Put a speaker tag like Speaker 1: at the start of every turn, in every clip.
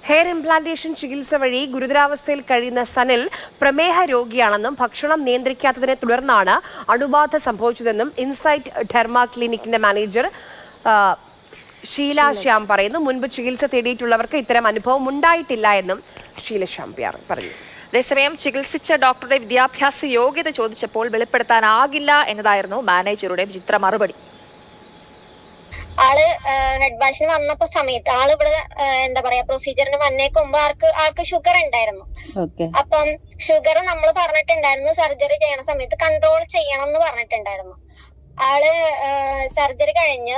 Speaker 1: Hair implantation ചികിത്സ വഴി ഗുരുതരാവസ്ഥയിൽ കഴിയുന്ന സനിൽ പ്രമേഹ രോഗിയാണെന്നും ഭക്ഷണം നിയന്ത്രിക്കാത്തതിനെ തുടർന്നാണ് അണുബാധ സംഭവിച്ചതെന്നും ഇൻസൈറ്റ് ഡെർമ ക്ലിനിക്കിന്റെ മാനേജർ ഷീല ശ്യാം പറയുന്നു. മുൻപ് ചികിത്സ തേടിയിട്ടുള്ളവർക്ക് ഇത്തരം അനുഭവം ഉണ്ടായിട്ടില്ല എന്നും ഷീല ശ്യാം പറഞ്ഞു.
Speaker 2: അതേസമയം ചികിത്സിച്ച ഡോക്ടറുടെ വിദ്യാഭ്യാസ യോഗ്യത ചോദിച്ചപ്പോൾ വെളിപ്പെടുത്താനാകില്ല എന്നതായിരുന്നു മാനേജറുടെ വിചിത്ര മറുപടി.
Speaker 3: ആള് ഹെഡ് ബാഷിന് വന്നപ്പോ സമയത്ത് ആള് ഇവിടെ എന്താ പറയാ പ്രൊസീജിയറിന് വന്നേക്ക് മുമ്പ് ആൾക്ക് ഷുഗർ ഉണ്ടായിരുന്നു. അപ്പം ഷുഗർ നമ്മൾ പറഞ്ഞിട്ടുണ്ടായിരുന്നു സർജറി ചെയ്യണ സമയത്ത് കൺട്രോൾ ചെയ്യണം എന്ന് പറഞ്ഞിട്ടുണ്ടായിരുന്നു. ആള് സർജറി കഴിഞ്ഞ്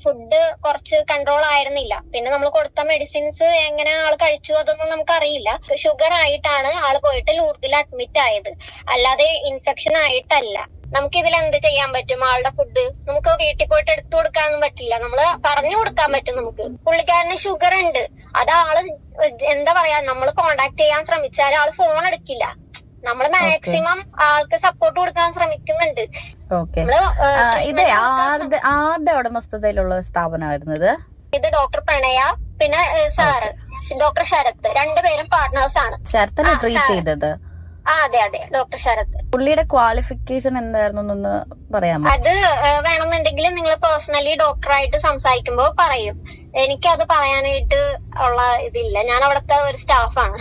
Speaker 3: ഫുഡ് കുറച്ച് കൺട്രോൾ ആയിരുന്നില്ല. പിന്നെ നമ്മൾ കൊടുത്ത മെഡിസിൻസ് എങ്ങനെ ആള് കഴിച്ചു അതൊന്നും നമുക്ക് അറിയില്ല. ഷുഗർ ആയിട്ടാണ് ആള് പോയിട്ട് ലൂർദിൽ അഡ്മിറ്റ് ആയത്, അല്ലാതെ ഇൻഫെക്ഷൻ ആയിട്ടല്ല. നമുക്ക് ഇതിൽ എന്ത് ചെയ്യാൻ പറ്റും? ആളുടെ ഫുഡ് നമുക്ക് വീട്ടിൽ പോയിട്ട് എടുത്തു കൊടുക്കാനൊന്നും പറ്റില്ല. നമ്മള് പറഞ്ഞു കൊടുക്കാൻ പറ്റും. നമുക്ക് പുള്ളിക്കാരന് ഷുഗർ ഉണ്ട്, അത് ആള് എന്താ പറയാ നമ്മൾ കോണ്ടാക്ട് ചെയ്യാൻ ശ്രമിച്ചാൽ ആള് ഫോൺ എടുക്കില്ല. നമ്മള് മാക്സിമം ആൾക്ക് സപ്പോർട്ട് കൊടുക്കാൻ ശ്രമിക്കുന്നുണ്ട്.
Speaker 4: ആരുടെ ഉടമസ്ഥതയിലുള്ള സ്ഥാപനമായിരുന്നത്?
Speaker 3: ഇത് ഡോക്ടർ പ്രണയ, പിന്നെ സാറ് ഡോക്ടർ ശരത്ത്, രണ്ടുപേരും പാർട്ട്നേഴ്സ് ആണ്.
Speaker 4: ശരത്തല്ലേ ട്രീറ്റ് ചെയ്തത്?
Speaker 3: അതെ അതെ, ഡോക്ടർ ശരത്ത്.
Speaker 4: പുള്ളിയുടെ ക്വാളിഫിക്കേഷൻ എന്തായിരുന്നു പറയാമോ?
Speaker 3: അത് വേണമെന്നുണ്ടെങ്കിൽ നിങ്ങൾ പേഴ്സണലി ഡോക്ടറായിട്ട് സംസാരിക്കുമ്പോ പറയും. എനിക്കത് പറയാനായിട്ട് ഉള്ള ഇതില്ല. ഞാൻ അവിടുത്തെ ഒരു സ്റ്റാഫാണ്.